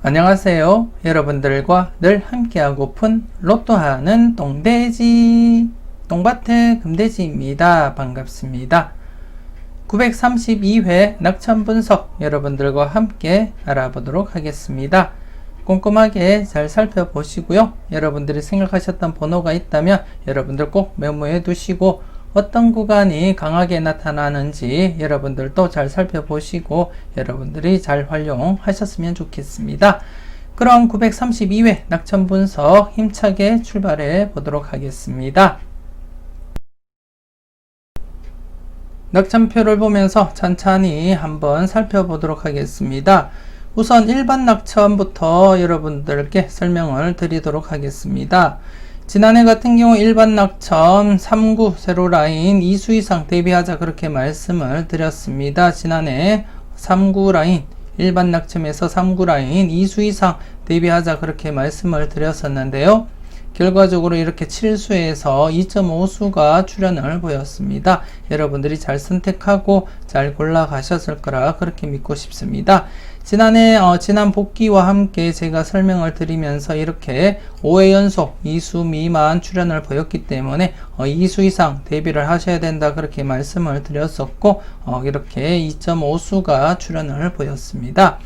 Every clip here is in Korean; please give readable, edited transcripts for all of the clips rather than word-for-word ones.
안녕하세요. 여러분들과 늘 함께하고픈 로또하는 똥돼지 똥밭의 금돼지입니다. 반갑습니다. 932회 낙천 분석 여러분들과 함께 알아보도록 하겠습니다. 꼼꼼하게 잘 살펴보시고요. 여러분들이 생각하셨던 번호가 있다면 여러분들 꼭 메모해 두시고, 어떤 구간이 강하게 나타나는지 여러분들도 잘 살펴보시고 여러분들이 잘 활용하셨으면 좋겠습니다. 그럼 932회 낙천 분석 힘차게 출발해 보도록 하겠습니다. 낙천표를 보면서 찬찬히 한번 살펴보도록 하겠습니다. 우선 일반 낙천부터 여러분들께 설명을 드리도록 하겠습니다. 지난해 같은 경우 일반 낙천 3구 세로라인 2수 이상 대비하자 그렇게 말씀을 드렸습니다. 지난해 3구 라인 일반 낙천에서 3구 라인 2수 이상 대비하자 그렇게 말씀을 드렸었는데요. 결과적으로 이렇게 7수에서 2.5수가 출현을 보였습니다. 여러분들이 잘 선택하고 잘 골라 가셨을 거라 그렇게 믿고 싶습니다. 지난해 지난 복귀와 함께 제가 설명을 드리면서 이렇게 5회 연속 2수 미만 출현을 보였기 때문에 2수 이상 대비를 하셔야 된다 그렇게 말씀을 드렸었고, 이렇게 2.5수가 출현을 보였습니다.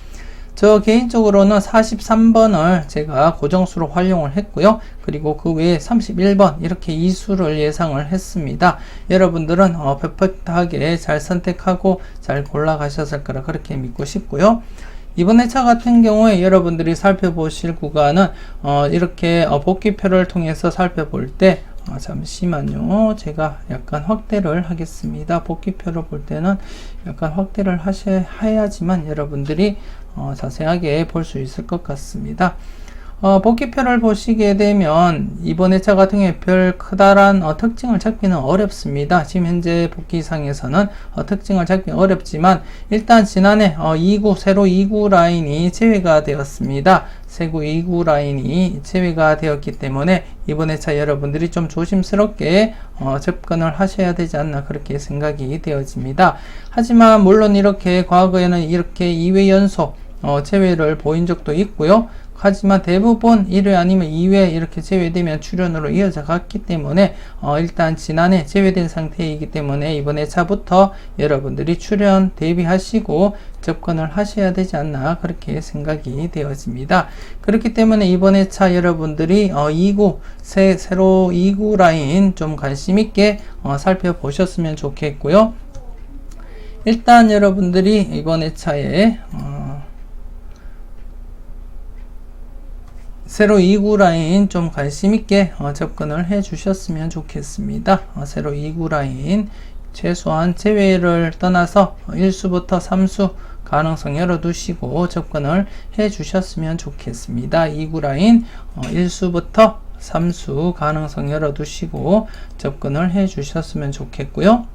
저 개인적으로는 43번을 제가 고정수로 활용을 했고요. 그리고 그 외에 31번 이렇게 2수를 예상을 했습니다. 여러분들은 퍼펙트하게 잘 선택하고 잘 골라 가셨을 거라 그렇게 믿고 싶고요. 이번 회차 같은 경우에 여러분들이 살펴보실 구간은 이렇게 복귀표를 통해서 살펴볼 때 잠시만요. 제가 약간 확대를 하겠습니다. 복귀표를 볼 때는 약간 확대를 해야지만 여러분들이 자세하게 볼 수 있을 것 같습니다. 복귀표를 보시게 되면 이번 회차 같은 경우에 별 크다란 특징을 잡기는 어렵습니다. 지금 현재 복귀상에서는 특징을 잡기 어렵지만, 일단 지난해 2구 세로 2구 라인이 제외가 되었습니다. 세구 2구 라인이 제외가 되었기 때문에 이번 회차 여러분들이 좀 조심스럽게 접근을 하셔야 되지 않나 그렇게 생각이 되어집니다. 하지만 물론 이렇게 과거에는 이렇게 2회 연속 제외를 보인 적도 있고요. 하지만 대부분 1회 아니면 2회 이렇게 제외되면 출현으로 이어져 갔기 때문에 일단 지난해 제외된 상태이기 때문에 이번 회차부터 여러분들이 출현 대비하시고 접근을 하셔야 되지 않나 그렇게 생각이 되어집니다. 그렇기 때문에 이번 회차 여러분들이 2구 세로 2구 라인 좀 관심 있게 살펴보셨으면 좋겠고요. 일단 여러분들이 이번 회차에 세로 2구 라인 좀 관심있게 접근을 해 주셨으면 좋겠습니다. 세로 2구 라인 최소한 제외를 떠나서 1수부터 3수 가능성 열어두시고 접근을 해 주셨으면 좋겠습니다. 2구 라인 1수부터 3수 가능성 열어두시고 접근을 해 주셨으면 좋겠고요.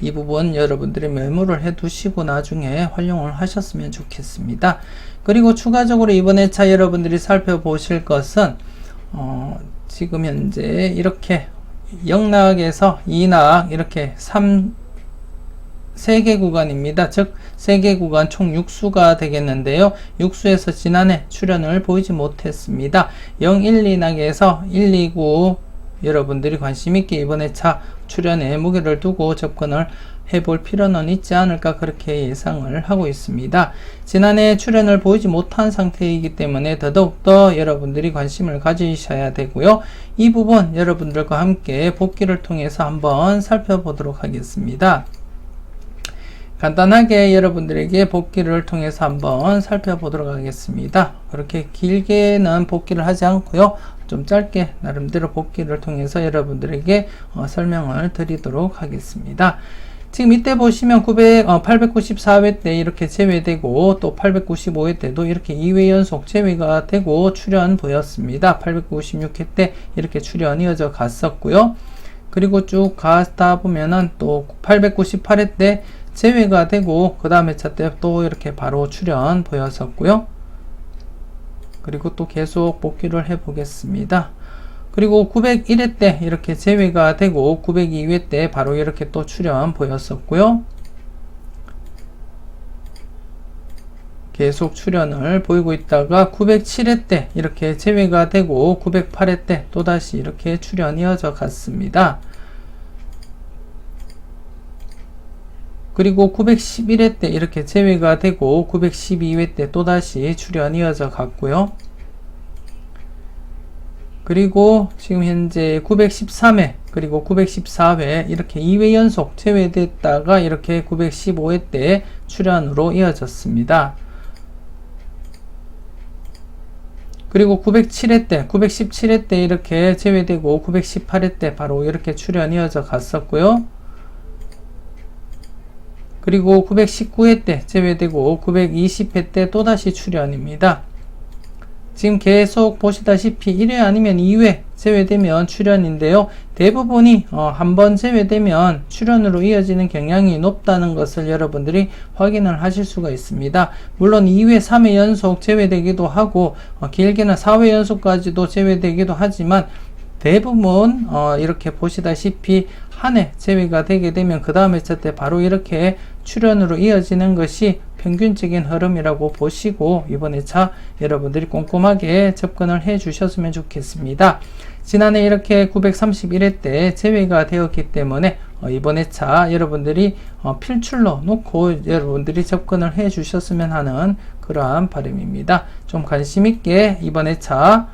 이 부분 여러분들이 메모를 해 두시고 나중에 활용을 하셨으면 좋겠습니다. 그리고 추가적으로 이번 회차 여러분들이 살펴보실 것은 지금 현재 이렇게 영락에서 2낙 이렇게 3개 구간입니다. 즉 3개 구간 총 6수가 되겠는데요. 6수에서 지난해 출현을 보이지 못했습니다. 0, 1, 2낙에서 1, 2, 9 여러분들이 관심있게 이번 회차 출현에 무게를 두고 접근을 해볼 필요는 있지 않을까 그렇게 예상을 하고 있습니다. 지난해 출현을 보이지 못한 상태이기 때문에 더더욱더 여러분들이 관심을 가지셔야 되고요. 이 부분 여러분들과 함께 복귀를 통해서 한번 살펴보도록 하겠습니다. 간단하게 여러분들에게 복귀를 통해서 한번 살펴보도록 하겠습니다. 그렇게 길게는 복귀를 하지 않고요. 좀 짧게 나름대로 복귀를 통해서 여러분들에게 설명을 드리도록 하겠습니다. 지금 이때 보시면 894회 때 이렇게 제외되고 또 895회 때도 이렇게 2회 연속 제외가 되고 출현 보였습니다. 896회 때 이렇게 출현 이어져 갔었고요. 그리고 쭉 가다 보면은 또 898회 때 제외가 되고 그 다음에 차 때 또 이렇게 바로 출현 보였었고요. 그리고 또 계속 복귀를 해 보겠습니다. 그리고 901회 때 이렇게 제외가 되고 902회 때 바로 이렇게 또 출현 보였었고요. 계속 출현을 보이고 있다가 907회 때 이렇게 제외가 되고 908회 때 또다시 이렇게 출현이 이어져 갔습니다. 그리고 911회 때 이렇게 제외가 되고 912회 때 또다시 출현이 이어져 갔고요. 그리고 지금 현재 913회 그리고 914회 이렇게 2회 연속 제외됐다가 이렇게 915회 때 출현으로 이어졌습니다. 그리고 907회 때 917회 때 이렇게 제외되고 918회 때 바로 이렇게 출현이 이어져 갔었고요. 그리고 919회 때 제외되고 920회 때 또다시 출현입니다. 지금 계속 보시다시피 1회 아니면 2회 제외되면 출현인데요. 대부분이 한번 제외되면 출현으로 이어지는 경향이 높다는 것을 여러분들이 확인을 하실 수가 있습니다. 물론 2회, 3회 연속 제외되기도 하고 길게는 4회 연속까지도 제외되기도 하지만 대부분 이렇게 보시다시피 한 해 제외가 되게 되면 그 다음 회차 때 바로 이렇게 출현으로 이어지는 것이 평균적인 흐름이라고 보시고 이번 회차 여러분들이 꼼꼼하게 접근을 해 주셨으면 좋겠습니다. 지난해 이렇게 931회 때 제외가 되었기 때문에 이번 회차 여러분들이 필출로 놓고 여러분들이 접근을 해 주셨으면 하는 그러한 바람입니다. 좀 관심 있게 이번 회차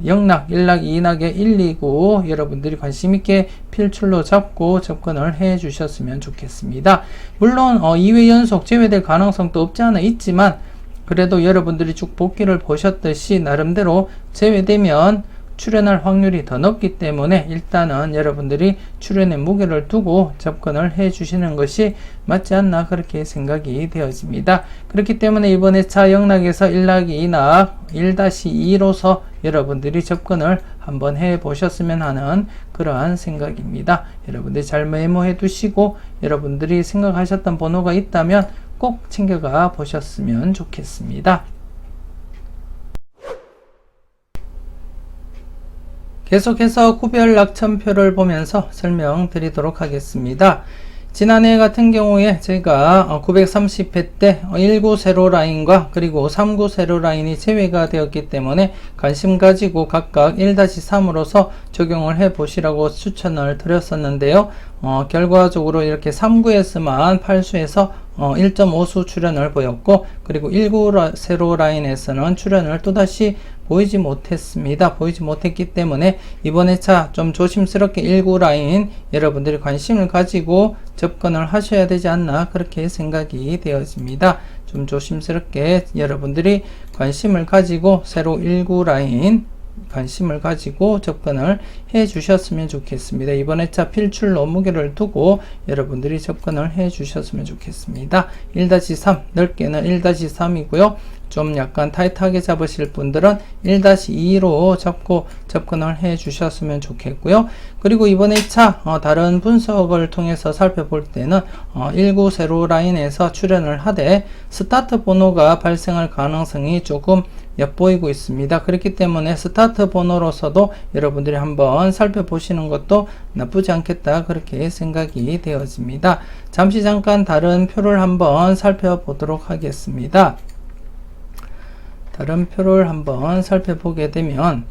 영락, 일락, 이낙의 1, 2구 여러분들이 관심있게 필출로 잡고 접근을 해 주셨으면 좋겠습니다. 물론 2회 연속 제외될 가능성도 없지 않아 있지만 그래도 여러분들이 쭉 복귀를 보셨듯이 나름대로 제외되면 출현할 확률이 더 높기 때문에 일단은 여러분들이 출현의 무게를 두고 접근을 해 주시는 것이 맞지 않나 그렇게 생각이 되어집니다. 그렇기 때문에 이번 회차 영락에서 1낙, 2낙, 1-2로서 여러분들이 접근을 한번 해 보셨으면 하는 그러한 생각입니다. 여러분들이 잘 메모해 두시고 여러분들이 생각하셨던 번호가 있다면 꼭 챙겨가 보셨으면 좋겠습니다. 계속해서 구별 낙천표를 보면서 설명드리도록 하겠습니다. 지난해 같은 경우에 제가 930회 때 19 세로 라인과 그리고 39 세로 라인이 제외가 되었기 때문에 관심 가지고 각각 1-3으로서 적용을 해 보시라고 추천을 드렸었는데요. 결과적으로 이렇게 39에서만 8수에서 1.5수 출현을 보였고 그리고 19 세로 라인에서는 출현을 또다시 보이지 못했습니다. 보이지 못했기 때문에 이번 회차 좀 조심스럽게 19 라인 여러분들이 관심을 가지고 접근을 하셔야 되지 않나 그렇게 생각이 되어집니다. 좀 조심스럽게 여러분들이 관심을 가지고 세로 19 라인 관심을 가지고 접근을 해 주셨으면 좋겠습니다. 이번 회차 필출로 무게를 두고 여러분들이 접근을 해 주셨으면 좋겠습니다. 1-3 넓게는 1-3이고요. 좀 약간 타이트하게 잡으실 분들은 1-2로 잡고 접근을 해 주셨으면 좋겠고요. 그리고 이번 회차 다른 분석을 통해서 살펴볼 때는 19 세로 라인에서 출현을 하되 스타트 번호가 발생할 가능성이 조금 엿보이고 있습니다. 그렇기 때문에 스타트 번호로서도 여러분들이 한번 살펴보시는 것도 나쁘지 않겠다 그렇게 생각이 되어집니다. 잠시 잠깐 다른 표를 한번 살펴보도록 하겠습니다. 다른 표를 한번 살펴보게 되면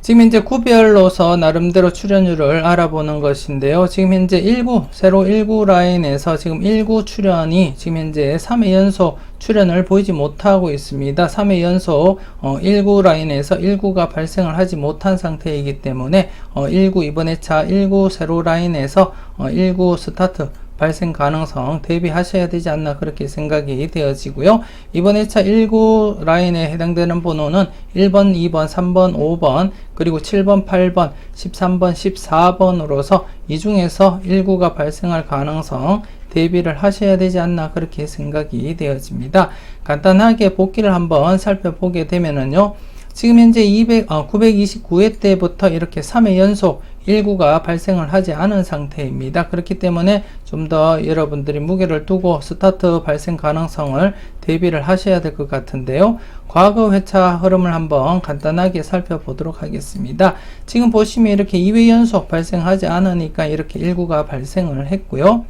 지금 현재 구별로서 나름대로 출현율을 알아보는 것인데요. 지금 현재 19, 세로 19 라인에서 지금 19 출현이 지금 현재 3회 연속 출현을 보이지 못하고 있습니다. 3회 연속 19 라인에서 19가 발생을 하지 못한 상태이기 때문에 19 이번 회차 19 세로 라인에서 19 스타트 발생 가능성 대비하셔야 되지 않나 그렇게 생각이 되어지고요. 이번 회차 19 라인에 해당되는 번호는 1번, 2번, 3번, 5번, 그리고 7번, 8번, 13번, 14번으로서 이 중에서 19가 발생할 가능성 대비를 하셔야 되지 않나 그렇게 생각이 되어집니다. 간단하게 복기를 한번 살펴보게 되면은요. 지금 현재 929회 때부터 이렇게 3회 연속 19가 발생을 하지 않은 상태입니다. 그렇기 때문에 좀 더 여러분들이 무게를 두고 스타트 발생 가능성을 대비를 하셔야 될 것 같은데요. 과거 회차 흐름을 한번 간단하게 살펴보도록 하겠습니다. 지금 보시면 이렇게 2회 연속 발생하지 않으니까 이렇게 19가 발생을 했고요.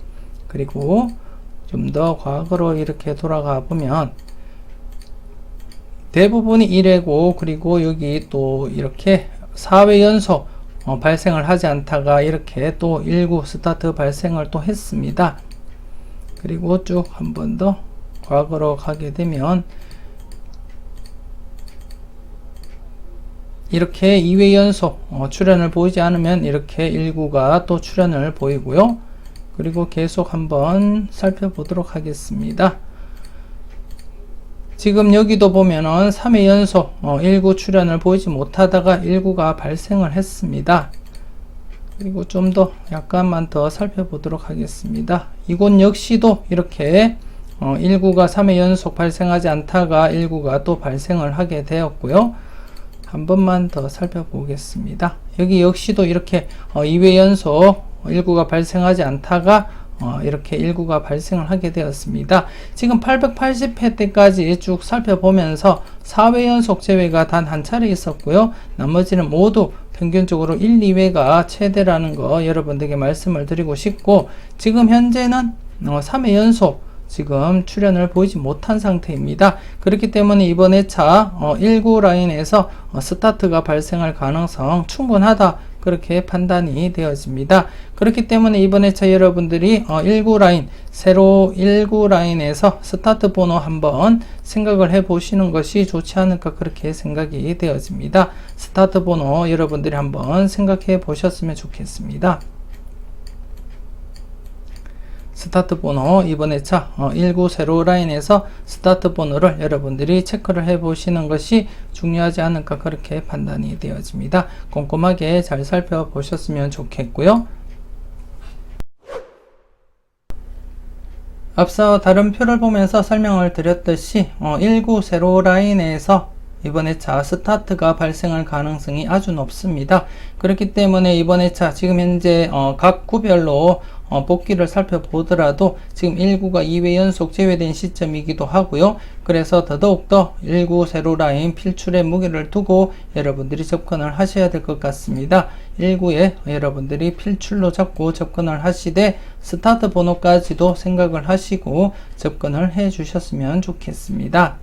그리고 좀 더 과거로 이렇게 돌아가 보면 대부분이 1회고, 그리고 여기 또 이렇게 4회 연속 발생을 하지 않다가 이렇게 또 19 스타트 발생을 또 했습니다. 그리고 쭉 한 번 더 과거로 가게 되면 이렇게 2회 연속 출현을 보이지 않으면 이렇게 19가 또 출현을 보이고요. 그리고 계속 한번 살펴보도록 하겠습니다. 지금 여기도 보면은 3회 연속 19 출현을 보이지 못하다가 19가 발생을 했습니다. 그리고 좀 더 약간만 더 살펴보도록 하겠습니다. 이곳 역시도 이렇게 19가 3회 연속 발생하지 않다가 19가 또 발생을 하게 되었고요. 한 번만 더 살펴보겠습니다. 여기 역시도 이렇게 2회 연속 19가 발생하지 않다가 이렇게 19가 발생을 하게 되었습니다. 지금 880회 때까지 쭉 살펴보면서 4회 연속 제외가 단 한 차례 있었고요. 나머지는 모두 평균적으로 1, 2회가 최대라는 거 여러분들에게 말씀을 드리고 싶고, 지금 현재는 3회 연속 지금 출현을 보이지 못한 상태입니다. 그렇기 때문에 이번 회차 19 라인에서 스타트가 발생할 가능성 충분하다, 그렇게 판단이 되어집니다. 그렇기 때문에 이번 회차 여러분들이 19 라인, 세로 19 라인에서 스타트 번호 한번 생각을 해 보시는 것이 좋지 않을까, 그렇게 생각이 되어집니다. 스타트 번호 여러분들이 한번 생각해 보셨으면 좋겠습니다. 스타트 번호 이번 회차 19 세로 라인에서 스타트 번호를 여러분들이 체크를 해 보시는 것이 중요하지 않을까, 그렇게 판단이 되어집니다. 꼼꼼하게 잘 살펴보셨으면 좋겠고요. 앞서 다른 표를 보면서 설명을 드렸듯이 19 세로 라인에서 이번 회차 스타트가 발생할 가능성이 아주 높습니다. 그렇기 때문에 이번 회차 지금 현재 각 구별로 복귀를 살펴보더라도 지금 19가 2회 연속 제외된 시점이기도 하고요. 그래서 더더욱더 19 세로 라인 필출에 무게를 두고 여러분들이 접근을 하셔야 될 것 같습니다. 19에 여러분들이 필출로 잡고 접근을 하시되 스타트 번호까지도 생각을 하시고 접근을 해 주셨으면 좋겠습니다.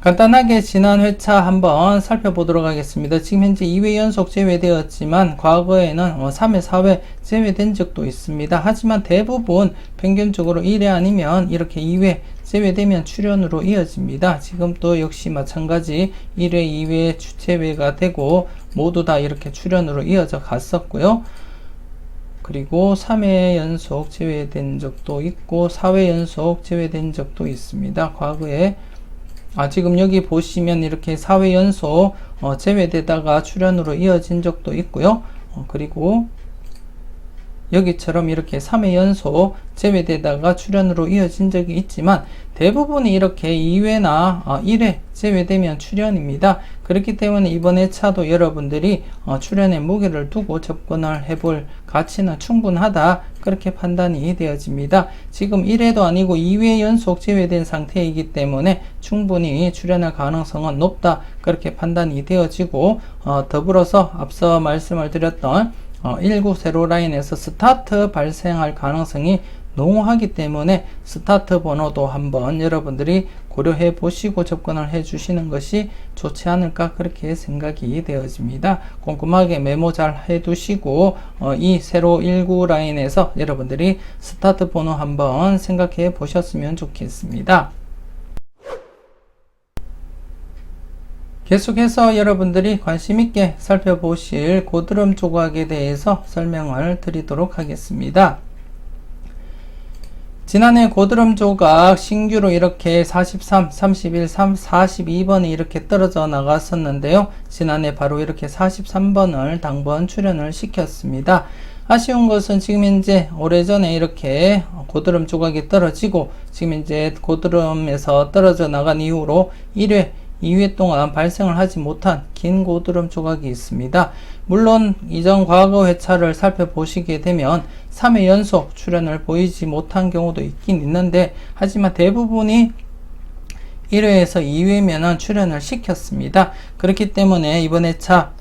간단하게 지난 회차 한번 살펴보도록 하겠습니다. 지금 현재 2회 연속 제외되었지만 과거에는 3회, 4회 제외된 적도 있습니다. 하지만 대부분 평균적으로 1회 아니면 이렇게 2회 제외되면 출현으로 이어집니다. 지금 또 역시 마찬가지 1회, 2회 제외가 되고 모두 다 이렇게 출현으로 이어져 갔었고요. 그리고 3회 연속 제외된 적도 있고 4회 연속 제외된 적도 있습니다. 과거에 지금 여기 보시면 이렇게 4회 연속 제외되다가 출현으로 이어진 적도 있고요. 그리고 여기처럼 이렇게 3회 연속 제외되다가 출현으로 이어진 적이 있지만 대부분이 이렇게 2회나 1회 제외되면 출현입니다. 그렇기 때문에 이번 회차도 여러분들이 출현에 무게를 두고 접근을 해볼 가치는 충분하다, 그렇게 판단이 되어집니다. 지금 1회도 아니고 2회 연속 제외된 상태이기 때문에 충분히 출현할 가능성은 높다, 그렇게 판단이 되어지고 더불어서 앞서 말씀을 드렸던 19 세로 라인에서 스타트 발생할 가능성이 농후하기 때문에 스타트 번호도 한번 여러분들이 고려해 보시고 접근을 해 주시는 것이 좋지 않을까, 그렇게 생각이 되어집니다. 꼼꼼하게 메모 잘 해 두시고 이 세로 19 라인에서 여러분들이 스타트 번호 한번 생각해 보셨으면 좋겠습니다. 계속해서 여러분들이 관심있게 살펴보실 고드름 조각에 대해서 설명을 드리도록 하겠습니다. 지난해 고드름 조각 신규로 이렇게 43, 31, 42번이 이렇게 떨어져 나갔었는데요. 지난해 바로 이렇게 43번을 당번 출현을 시켰습니다. 아쉬운 것은 지금 현재 오래전에 이렇게 고드름 조각이 떨어지고 지금 현재 고드름에서 떨어져 나간 이후로 1회 2회 동안 발생을 하지 못한 긴 고드름 조각이 있습니다. 물론 이전 과거 회차를 살펴보시게 되면 3회 연속 출현을 보이지 못한 경우도 있긴 있는데, 하지만 대부분이 1회에서 2회면은 출현을 시켰습니다. 그렇기 때문에 이번 회차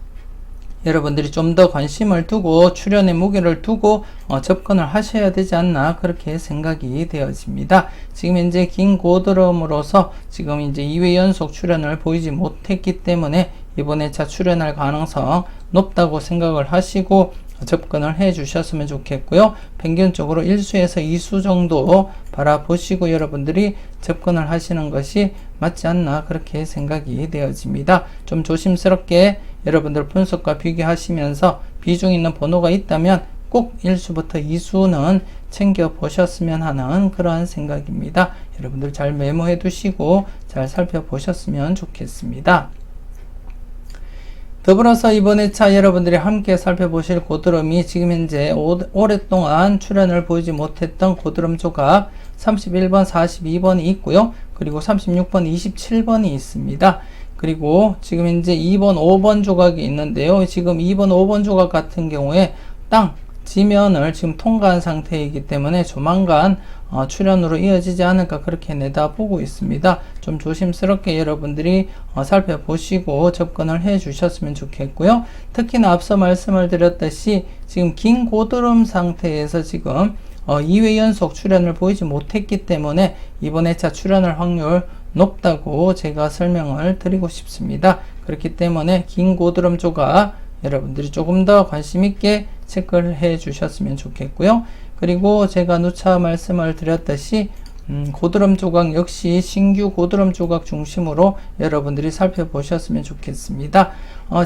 여러분들이 좀 더 관심을 두고 출연의 무게를 두고 접근을 하셔야 되지 않나 그렇게 생각이 되어집니다. 지금 현재 긴 고드름으로서 지금 이제 2회 연속 출연을 보이지 못했기 때문에 이번 회차 출연할 가능성 높다고 생각을 하시고 접근을 해 주셨으면 좋겠고요. 평균적으로 1수에서 2수 정도 바라보시고 여러분들이 접근을 하시는 것이 맞지 않나 그렇게 생각이 되어집니다. 좀 조심스럽게 여러분들 분석과 비교하시면서 비중 있는 번호가 있다면 꼭 1수부터 2수는 챙겨 보셨으면 하는 그러한 생각입니다. 여러분들 잘 메모해 두시고 잘 살펴보셨으면 좋겠습니다. 더불어서 이번 회차 여러분들이 함께 살펴보실 고드름이 지금 현재 오랫동안 출연을 보이지 못했던 고드름 조각 31번, 42번이 있고요. 그리고 36번, 27번이 있습니다. 그리고 지금 현재 2번, 5번 조각이 있는데요. 지금 2번, 5번 조각 같은 경우에 땅, 지면을 지금 통과한 상태이기 때문에 조만간 출연으로 이어지지 않을까 그렇게 내다보고 있습니다. 좀 조심스럽게 여러분들이 살펴보시고 접근을 해 주셨으면 좋겠고요. 특히나 앞서 말씀을 드렸듯이 지금 긴 고드름 상태에서 지금 2회 연속 출연을 보이지 못했기 때문에 이번 회차 출연할 확률 높다고 제가 설명을 드리고 싶습니다. 그렇기 때문에 긴 고드름 조각 여러분들이 조금 더 관심 있게 체크를 해 주셨으면 좋겠고요. 그리고 제가 누차 말씀을 드렸듯이 고드름 조각 역시 신규 고드름 조각 중심으로 여러분들이 살펴보셨으면 좋겠습니다.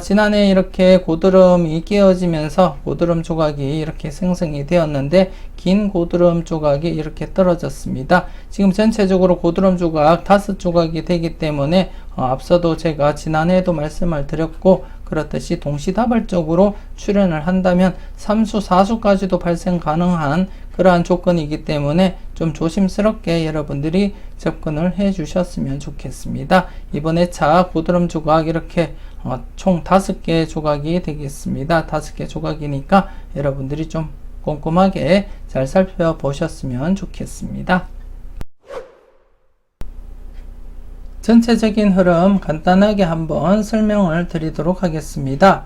지난해 이렇게 고드름이 끼어지면서 고드름 조각이 이렇게 생성이 되었는데 긴 고드름 조각이 이렇게 떨어졌습니다. 지금 전체적으로 고드름 조각 5조각이 되기 때문에 앞서도 제가 지난해에도 말씀을 드렸고 그렇듯이 동시다발적으로 출연을 한다면 3수, 4수까지도 발생 가능한 그러한 조건이기 때문에 좀 조심스럽게 여러분들이 접근을 해 주셨으면 좋겠습니다. 이번 회차 고드름 조각 이렇게 총 5개 조각이 되겠습니다. 5개 조각이니까 여러분들이 좀 꼼꼼하게 잘 살펴보셨으면 좋겠습니다. 전체적인 흐름 간단하게 한번 설명을 드리도록 하겠습니다.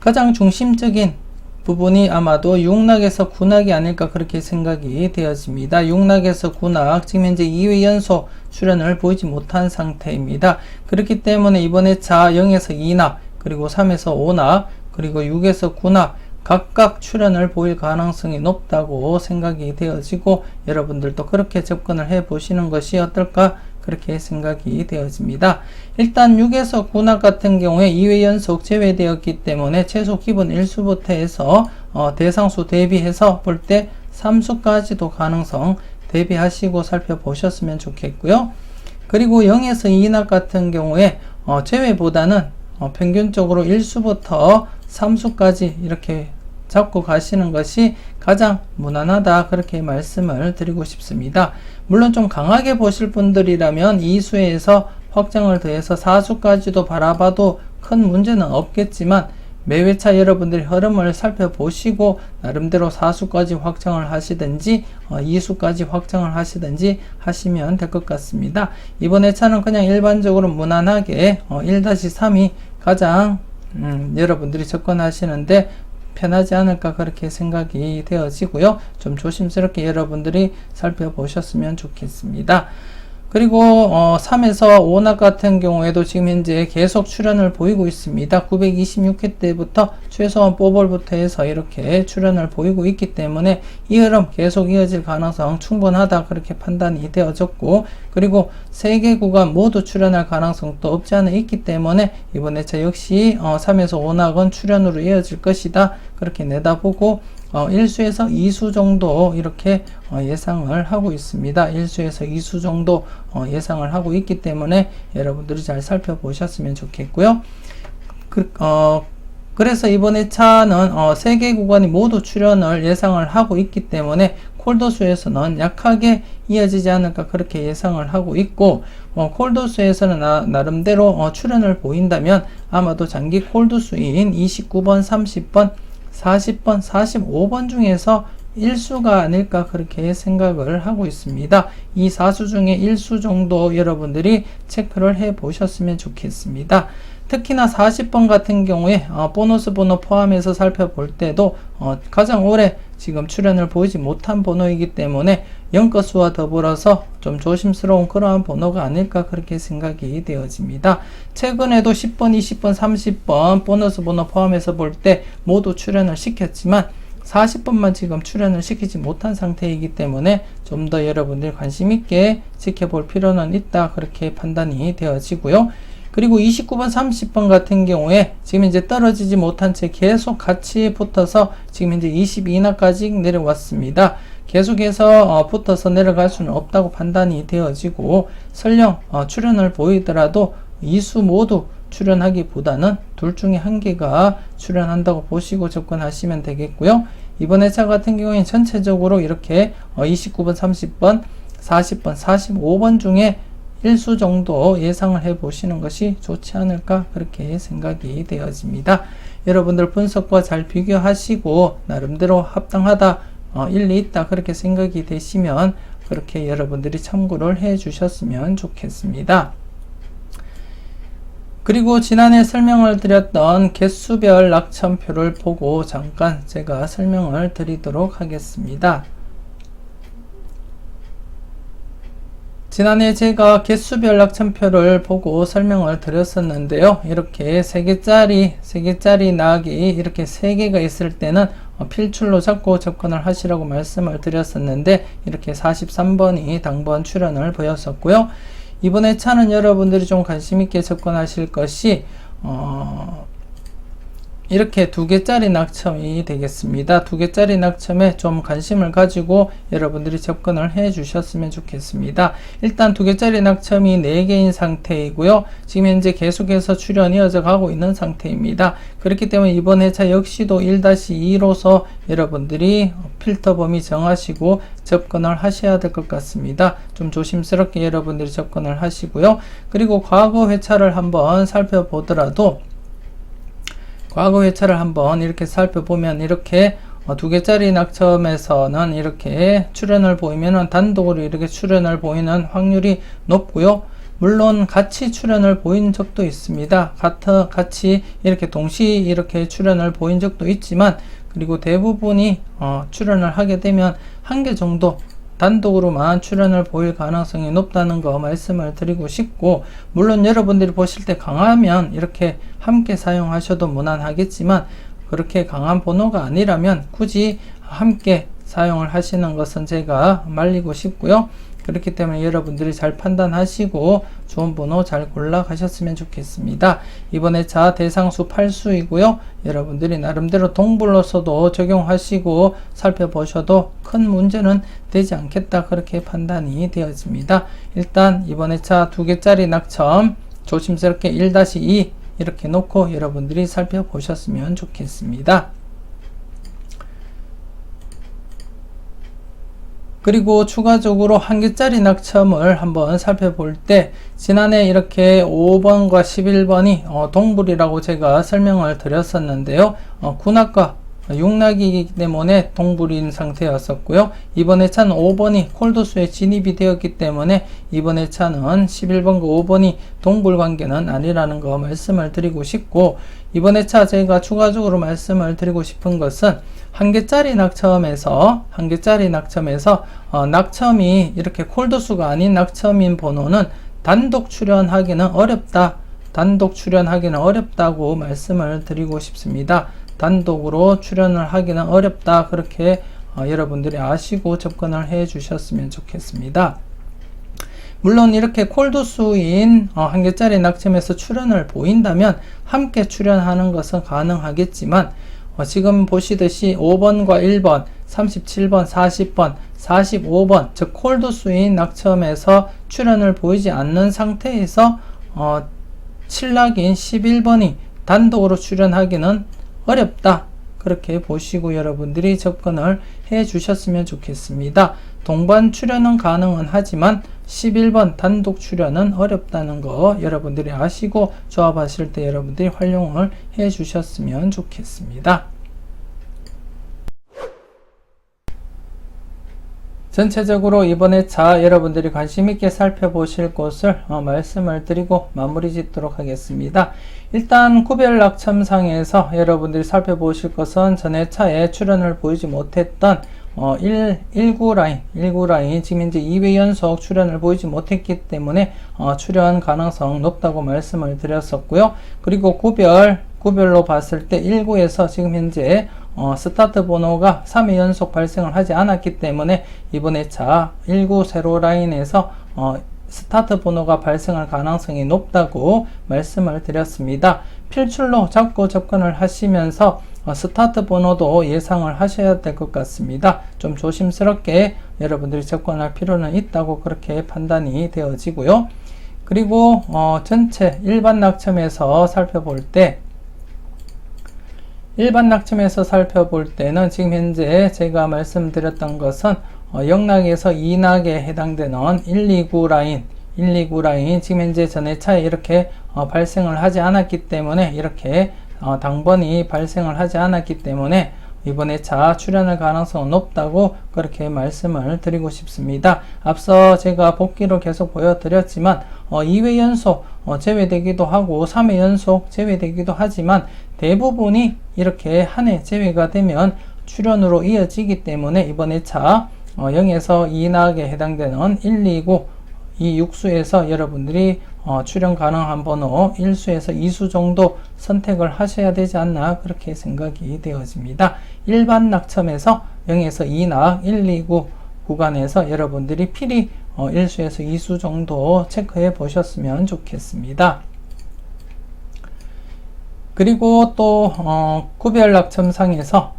가장 중심적인 부분이 아마도 육락에서 군락이 아닐까 그렇게 생각이 되어집니다. 육락에서 군락, 지금 현재 2회 연속 출연을 보이지 못한 상태입니다. 그렇기 때문에 이번 회차 0에서 2낙, 그리고 3에서 5낙, 그리고 6에서 9낙 각각 출연을 보일 가능성이 높다고 생각이 되어지고 여러분들도 그렇게 접근을 해 보시는 것이 어떨까 그렇게 생각이 되어집니다. 일단 6에서 9낙 같은 경우에 2회 연속 제외되었기 때문에 최소 기본 1수부터 해서 대상수 대비해서 볼 때 3수까지도 가능성 대비하시고 살펴보셨으면 좋겠고요. 그리고 0에서 2낙 같은 경우에 제외보다는 평균적으로 1수부터 3수까지 이렇게 잡고 가시는 것이 가장 무난하다 그렇게 말씀을 드리고 싶습니다. 물론 좀 강하게 보실 분들이라면 2수에서 확장을 더해서 4수까지도 바라봐도 큰 문제는 없겠지만 매회차 여러분들이 흐름을 살펴보시고 나름대로 4수까지 확장을 하시든지 2수까지 확장을 하시든지 하시면 될 것 같습니다. 이번 회차는 그냥 일반적으로 무난하게 1-3이 가장 여러분들이 접근하시는데 편하지 않을까 그렇게 생각이 되어지고요. 좀 조심스럽게 여러분들이 살펴보셨으면 좋겠습니다. 그리고 3에서 5낙 같은 경우에도 지금 현재 계속 출연을 보이고 있습니다. 926회 때부터 최소한 뽀볼부터 해서 이렇게 출연을 보이고 있기 때문에 이 흐름 계속 이어질 가능성 충분하다 그렇게 판단이 되어졌고 그리고 3개 구간 모두 출연할 가능성도 없지 않아 있기 때문에 이번 회차 역시 3에서 5낙은 출연으로 이어질 것이다 그렇게 내다보고 1수에서 2수 정도 이렇게 예상을 하고 있습니다. 1수에서 2수 정도 예상을 하고 있기 때문에 여러분들이 잘 살펴보셨으면 좋겠고요. 그래서 이번 회차는 3개 구간이 모두 출연을 예상을 하고 있기 때문에 콜도수에서는 약하게 이어지지 않을까 그렇게 예상을 하고 있고 콜도수에서는 나름대로 출연을 보인다면 아마도 장기 콜도수인 29번, 30번, 40번, 45번 중에서 1수가 아닐까 그렇게 생각을 하고 있습니다. 이 4수 중에 1수 정도 여러분들이 체크를 해 보셨으면 좋겠습니다. 특히나 40번 같은 경우에 보너스 번호 포함해서 살펴볼 때도 가장 오래 지금 출연을 보이지 못한 번호이기 때문에 영가수와 더불어서 좀 조심스러운 그러한 번호가 아닐까 그렇게 생각이 되어집니다. 최근에도 10번, 20번, 30번 보너스 번호 포함해서 볼 때 모두 출연을 시켰지만 40번만 지금 출연을 시키지 못한 상태이기 때문에 좀 더 여러분들이 관심 있게 지켜볼 필요는 있다 그렇게 판단이 되어지고요. 그리고 29번, 30번 같은 경우에 지금 이제 떨어지지 못한 채 계속 같이 붙어서 지금 이제 22나까지 내려왔습니다. 계속해서 붙어서 내려갈 수는 없다고 판단이 되어지고 설령 출연을 보이더라도 2수 모두 출연하기보다는 둘 중에 한 개가 출연한다고 보시고 접근하시면 되겠고요. 이번 회차 같은 경우에는 전체적으로 이렇게 29번, 30번, 40번, 45번 중에 1수 정도 예상을 해 보시는 것이 좋지 않을까 그렇게 생각이 되어집니다. 여러분들 분석과 잘 비교하시고 나름대로 합당하다, 일리 있다 그렇게 생각이 되시면 그렇게 여러분들이 참고를 해 주셨으면 좋겠습니다. 그리고 지난해 설명을 드렸던 개수별 낙천표를 보고 잠깐 제가 설명을 드리도록 하겠습니다. 지난해 제가 개수별 낙천표를 보고 설명을 드렸었는데요. 이렇게 3개짜리 낙이 이렇게 3개가 있을 때는 필출로 잡고 접근을 하시라고 말씀을 드렸었는데 이렇게 43번이 당번 출연을 보였었고요. 이번 회차는 여러분들이 좀 관심 있게 접근하실 것이 이렇게 2개짜리 낙첨이 되겠습니다. 2개짜리 낙첨에 좀 관심을 가지고 여러분들이 접근을 해 주셨으면 좋겠습니다. 일단 2개짜리 낙첨이 4개인 상태이고요. 지금 현재 계속해서 출연이 이어져 가고 있는 상태입니다. 그렇기 때문에 이번 회차 역시도 1-2로서 여러분들이 필터 범위 정하시고 접근을 하셔야 될 것 같습니다. 좀 조심스럽게 여러분들이 접근을 하시고요. 그리고 과거 회차를 한번 살펴보더라도 과거 회차를 한번 이렇게 살펴보면 이렇게 2개짜리 낙첨에서는 이렇게 출연을 보이면은 단독으로 이렇게 출연을 보이는 확률이 높고요. 물론 같이 출연을 보인 적도 있습니다. 같이 이렇게 동시 이렇게 출연을 보인 적도 있지만 그리고 대부분이 출연을 하게 되면 한 개 정도 단독으로만 출연을 보일 가능성이 높다는 거 말씀을 드리고 싶고, 물론 여러분들이 보실 때 강하면 이렇게 함께 사용하셔도 무난하겠지만 그렇게 강한 번호가 아니라면 굳이 함께 사용을 하시는 것은 제가 말리고 싶고요. 그렇기 때문에 여러분들이 잘 판단하시고 좋은 번호 잘 골라 가셨으면 좋겠습니다. 이번 회차 대상수 8수이고요. 여러분들이 나름대로 동불로서도 적용하시고 살펴보셔도 큰 문제는 되지 않겠다 그렇게 판단이 되어집니다. 일단 이번 회차 2개짜리 낙첨 조심스럽게 1-2 이렇게 놓고 여러분들이 살펴보셨으면 좋겠습니다. 그리고 추가적으로 1개짜리 낙첨을 한번 살펴볼 때 지난해 이렇게 5번과 11번이 동불이라고 제가 설명을 드렸었는데요. 9낙과 6낙이기 때문에 동불인 상태였었고요. 이번 회차는 5번이 콜도수에 진입이 되었기 때문에 이번 회차는 11번과 5번이 동불 관계는 아니라는 거 말씀을 드리고 싶고, 이번 회차 제가 추가적으로 말씀을 드리고 싶은 것은 1개짜리 낙첨에서 낙첨이 이렇게 콜도수가 아닌 낙첨인 번호는 단독 출연하기는 어렵다고 말씀을 드리고 싶습니다. 단독으로 출연을 하기는 어렵다 그렇게 여러분들이 아시고 접근을 해 주셨으면 좋겠습니다. 물론 이렇게 콜도수인 1개짜리 낙첨에서 출연을 보인다면 함께 출연하는 것은 가능하겠지만 지금 보시듯이 5번과 1번, 37번, 40번, 45번 즉 콜도수인 낙첨에서 출연을 보이지 않는 상태에서 7낙인 11번이 단독으로 출연하기는 어렵다 그렇게 보시고 여러분들이 접근을 해 주셨으면 좋겠습니다. 동반 출연은 가능은 하지만 11번 단독 출연은 어렵다는 거 여러분들이 아시고 조합하실 때 여러분들이 활용을 해 주셨으면 좋겠습니다. 전체적으로 이번 회차 여러분들이 관심있게 살펴보실 곳을 말씀을 드리고 마무리 짓도록 하겠습니다. 일단 구별낙첨상에서 여러분들이 살펴보실 것은 전 회차에 출연을 보이지 못했던 19 라인 지금 현재 2회 연속 출연을 보이지 못했기 때문에 출연 가능성 높다고 말씀을 드렸었고요. 그리고 구별로 봤을 때 19에서 지금 현재 스타트 번호가 3회 연속 발생을 하지 않았기 때문에 이번 회차 19 세로 라인에서 스타트 번호가 발생할 가능성이 높다고 말씀을 드렸습니다. 필출로 잡고 접근을 하시면서 스타트 번호도 예상을 하셔야 될 것 같습니다. 좀 조심스럽게 여러분들이 접근할 필요는 있다고 그렇게 판단이 되어지고요. 그리고 전체 일반 낙첨에서 살펴볼 때는 지금 현재 제가 말씀드렸던 것은 영락에서 2낙에 해당되는 129 라인 지금 현재 전회차에 이렇게 발생을 하지 않았기 때문에 이렇게 당번이 발생을 하지 않았기 때문에 이번 회차 출연할 가능성은 높다고 그렇게 말씀을 드리고 싶습니다. 앞서 제가 복기로 계속 보여드렸지만 2회 연속 제외되기도 하고 3회 연속 제외되기도 하지만 대부분이 이렇게 한 해 제외가 되면 출연으로 이어지기 때문에 이번 회차 0에서 2낙에 해당되는 129 이 육수에서 여러분들이 출연 가능한 번호 1수에서 2수 정도 선택을 하셔야 되지 않나 그렇게 생각이 되어집니다. 일반 낙첨에서 0에서 2낙 129 구간에서 여러분들이 필히 1수에서 2수 정도 체크해 보셨으면 좋겠습니다. 그리고 또 구별낙첨상에서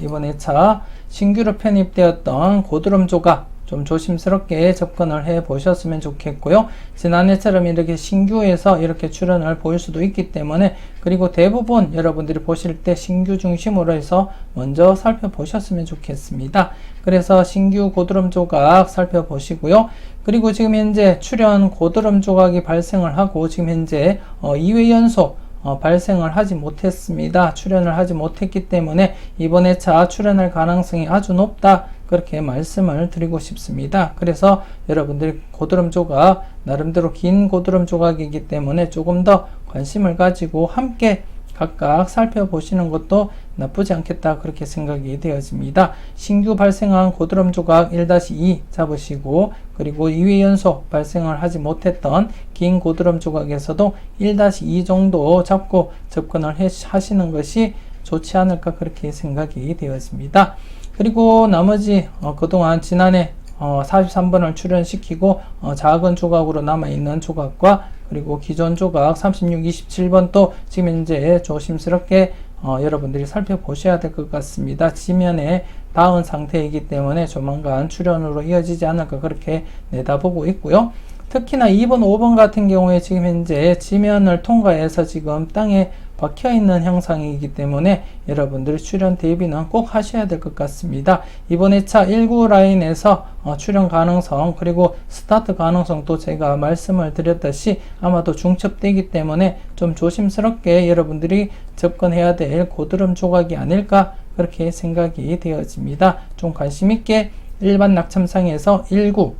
이번 회차 신규로 편입되었던 고드름 조각 좀 조심스럽게 접근을 해 보셨으면 좋겠고요. 지난해처럼 이렇게 신규에서 이렇게 출연을 보일 수도 있기 때문에 그리고 대부분 여러분들이 보실 때 신규 중심으로 해서 먼저 살펴보셨으면 좋겠습니다. 그래서 신규 고드름 조각 살펴보시고요. 그리고 지금 현재 출연 고드름 조각이 발생을 하고 지금 현재 2회 연속 발생을 하지 못했습니다. 출연을 하지 못했기 때문에 이번 회차 출연할 가능성이 아주 높다 그렇게 말씀을 드리고 싶습니다. 그래서 여러분들이 고드름 조각 나름대로 긴 고드름 조각이기 때문에 조금 더 관심을 가지고 함께 각각 살펴보시는 것도 나쁘지 않겠다 그렇게 생각이 되어집니다. 신규 발생한 고드름 조각 1-2 잡으시고 그리고 2회 연속 발생을 하지 못했던 긴 고드름 조각에서도 1-2 정도 잡고 접근을 하시는 것이 좋지 않을까 그렇게 생각이 되어집니다. 그리고 나머지 그동안 지난해 43번을 출연시키고 작은 조각으로 남아있는 조각과 그리고 기존 조각 36, 27번 또 지금 현재 조심스럽게 여러분들이 살펴보셔야 될 것 같습니다. 지면에 닿은 상태이기 때문에 조만간 출연으로 이어지지 않을까 그렇게 내다보고 있고요. 특히나 2번, 5번 같은 경우에 지금 현재 지면을 통과해서 지금 땅에 박혀있는 형상이기 때문에 여러분들이 출연 대비는 꼭 하셔야 될 것 같습니다. 이번 회차 19 라인에서 출연 가능성 그리고 스타트 가능성도 제가 말씀을 드렸듯이 아마도 중첩되기 때문에 좀 조심스럽게 여러분들이 접근해야 될 고드름 조각이 아닐까 그렇게 생각이 되어집니다. 좀 관심있게 일반 낙첨상에서 19에도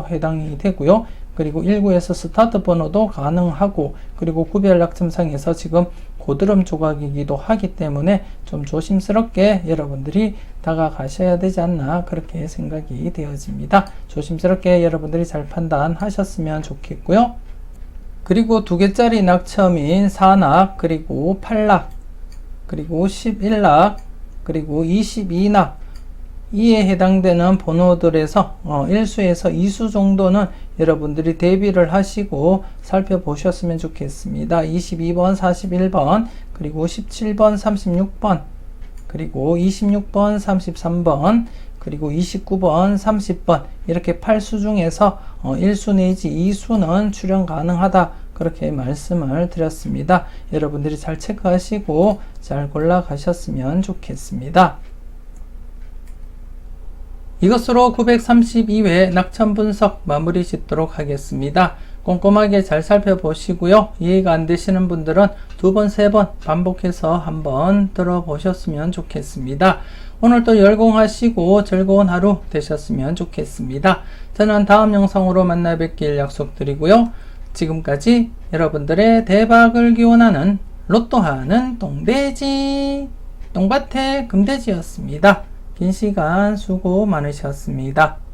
해당이 되고요. 그리고 19에서 스타트 번호도 가능하고 그리고 구별 낙첨상에서 지금 고드름 조각이기도 하기 때문에 좀 조심스럽게 여러분들이 다가가셔야 되지 않나 그렇게 생각이 되어집니다. 조심스럽게 여러분들이 잘 판단하셨으면 좋겠고요. 그리고 2개짜리 낙첨인 4낙 그리고 8낙 그리고 11낙 그리고 22낙 이에 해당되는 번호들에서 1수에서 2수 정도는 여러분들이 대비를 하시고 살펴보셨으면 좋겠습니다. 22번, 41번, 그리고 17번, 36번, 그리고 26번, 33번, 그리고 29번, 30번 이렇게 8수 중에서 1수 내지 2수는 출연 가능하다. 그렇게 말씀을 드렸습니다. 여러분들이 잘 체크하시고 잘 골라가셨으면 좋겠습니다. 이것으로 932회 낙첨 분석 마무리 짓도록 하겠습니다. 꼼꼼하게 잘 살펴보시고요. 이해가 안 되시는 분들은 2번, 3번 반복해서 한번 들어보셨으면 좋겠습니다. 오늘도 열공하시고 즐거운 하루 되셨으면 좋겠습니다. 저는 다음 영상으로 만나 뵙길 약속드리고요. 지금까지 여러분들의 대박을 기원하는 로또하는 똥돼지 똥밭의 금돼지였습니다. 긴 시간 수고 많으셨습니다.